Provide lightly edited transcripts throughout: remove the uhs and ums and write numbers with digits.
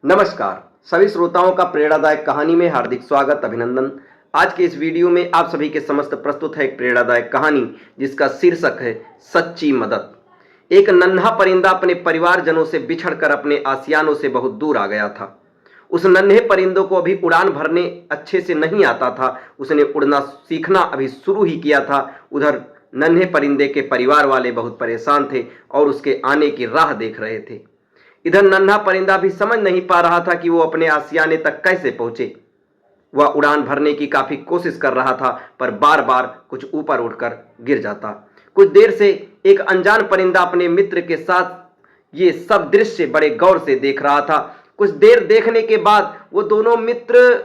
नमस्कार। सभी श्रोताओं का प्रेरणादायक कहानी में हार्दिक स्वागत, अभिनंदन। आज के इस वीडियो में आप सभी के समस्त प्रस्तुत है एक प्रेरणादायक कहानी जिसका शीर्षक है सच्ची मदद। एक नन्हा परिंदा अपने परिवारजनों से बिछड़कर अपने आशियानों से बहुत दूर आ गया था। उस नन्हे परिंदों को अभी उड़ान भरने अच्छे से नहीं आता था। उसने उड़ना सीखना अभी शुरू ही किया था। उधर नन्हे परिंदे के परिवार वाले बहुत परेशान थे और उसके आने की राह देख रहे थे। इधर नन्हा परिंदा भी समझ नहीं पा रहा था कि वो अपने आशियाने तक कैसे पहुंचे। वह उड़ान भरने की काफी कोशिश कर रहा था, पर बार बार कुछ ऊपर उठकर गिर जाता। कुछ देर से एक अनजान परिंदा अपने मित्र के साथ ये सब दृश्य बड़े गौर से देख रहा था। कुछ देर देखने के बाद वो दोनों मित्र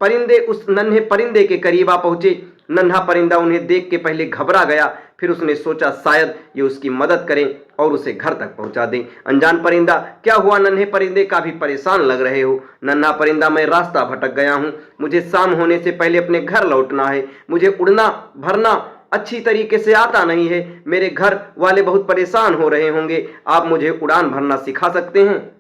परिंदे उस नन्हे परिंदे के करीब आ पहुंचे। नन्हा परिंदा उन्हें देख के पहले घबरा गया, फिर उसने सोचा शायद ये उसकी मदद करें और उसे घर तक पहुंचा दें। अनजान परिंदा, क्या हुआ? नन्हे परिंदे काफी परेशान लग रहे हो। नन्हा परिंदा, मैं रास्ता भटक गया हूं। मुझे शाम होने से पहले अपने घर लौटना है। मुझे उड़ना भरना अच्छी तरीके से आता नहीं है। मेरे घर वाले बहुत परेशान हो रहे होंगे। आप मुझे उड़ान भरना सिखा सकते हैं?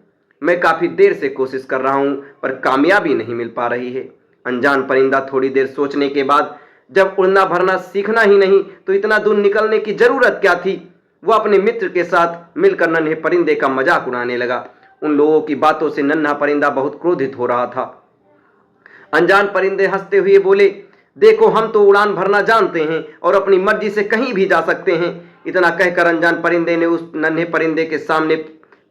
मैं काफी देर से कोशिश कर रहा हूं, पर कामयाबी नहीं मिल पा रही है। अनजान परिंदा थोड़ी देर सोचने के बाद, जब उड़ना भरना सीखना ही नहीं तो इतना दूर निकलने की जरूरत क्या थी? वह अपने मित्र के साथ मिलकर नन्हे परिंदे का मजाक उड़ाने लगा। उन लोगों की बातों से नन्हा परिंदा बहुत क्रोधित हो रहा था। अनजान परिंदे हंसते हुए बोले, देखो, हम तो उड़ान भरना जानते हैं और अपनी मर्जी से कहीं भी जा सकते हैं। इतना कहकर अनजान परिंदे ने उस नन्हे परिंदे के सामने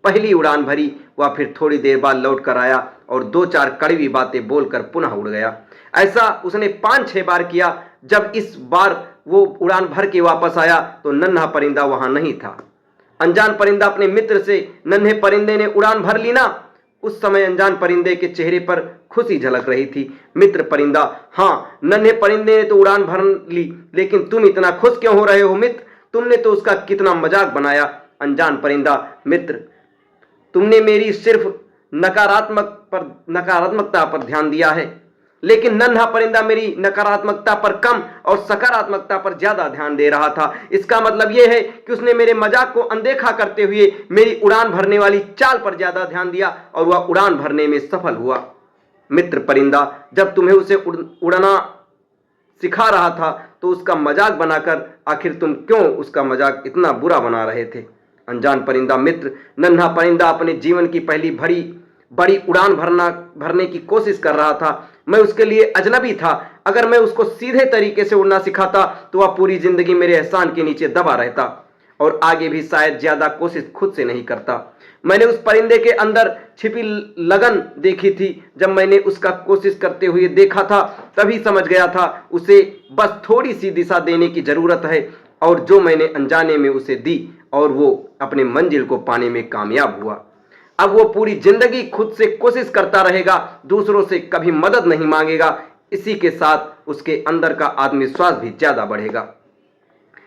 पहली उड़ान भरी। वह फिर थोड़ी देर बाद लौट कर आया और दो चार कड़वी बातें बोलकर पुनः उड़ गया। ऐसा उसने 5-6 बार किया। जब इस बार वो उड़ान भर के वापस आया तो नन्हा परिंदा वहां नहीं था। अनजान परिंदा अपने मित्र से, नन्हे परिंदे ने उड़ान भर ली ना? उस समय अनजान परिंदे के चेहरे पर खुशी झलक रही थी। मित्र परिंदा, हाँ, नन्हे परिंदे ने तो उड़ान भर ली, लेकिन तुम इतना खुश क्यों हो रहे हो मित्र? तुमने तो उसका कितना मजाक बनाया। अनजान परिंदा, मित्र, तुमने मेरी सिर्फ नकारात्मकता पर ध्यान दिया है, लेकिन नन्हा परिंदा मेरी नकारात्मकता पर कम और सकारात्मकता पर ज्यादा ध्यान दे रहा था। इसका मतलब यह है कि उसने मेरे मजाक को अनदेखा करते हुए मेरी उड़ान भरने वाली चाल पर ज्यादा ध्यान दिया और वह उड़ान भरने में सफल हुआ। मित्र परिंदा, जब तुम्हें उसे उड़ना सिखा रहा था तो उसका मजाक बनाकर आखिर तुम क्यों उसका मजाक इतना बुरा बना रहे थे? अनजान परिंदा, मित्र, नन्हा परिंदा अपने जीवन की पहली बड़ी उड़ान भरने की कोशिश कर रहा था। मैं उसके लिए अजनबी था। अगर मैं उसको सीधे तरीके से उड़ना सिखाता तो वह पूरी जिंदगी मेरे एहसान के नीचे दबा रहता और आगे भी शायद ज्यादा कोशिश खुद से नहीं करता। मैंने उस परिंदे के अंदर छिपी लगन देखी थी। जब मैंने उसका कोशिश करते हुए देखा था तभी समझ गया था उसे बस थोड़ी सी दिशा देने की जरूरत है, और जो मैंने अनजाने में उसे दी और वो अपने मंजिल को पाने में कामयाब हुआ। अब वो पूरी जिंदगी खुद से कोशिश करता रहेगा, दूसरों से कभी मदद नहीं मांगेगा। इसी के साथ उसके अंदर का आत्मविश्वास भी ज्यादा बढ़ेगा।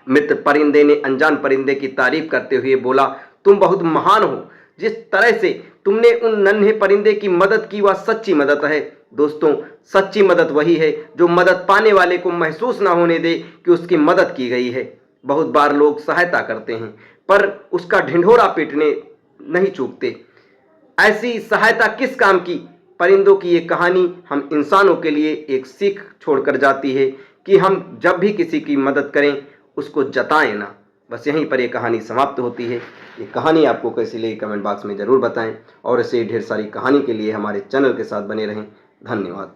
मित्र परिंदे ने अनजान परिंदे की तारीफ करते हुए बोला, तुम बहुत महान हो। जिस तरह से तुमने उन नन्हे परिंदे की मदद की वह सच्ची मदद है। दोस्तों, सच्ची मदद वही है जो मदद पाने वाले को महसूस ना होने दे कि उसकी मदद की गई है। बहुत बार लोग सहायता करते हैं पर उसका ढिंढोरा पीटने नहीं चूकते। ऐसी सहायता किस काम की? परिंदों की ये कहानी हम इंसानों के लिए एक सीख छोड़कर जाती है कि हम जब भी किसी की मदद करें उसको जताएं ना। बस यहीं पर ये कहानी समाप्त होती है। ये कहानी आपको कैसी लगी कमेंट बॉक्स में ज़रूर बताएं और ऐसे ढेर सारी कहानी के लिए हमारे चैनल के साथ बने रहें। धन्यवाद।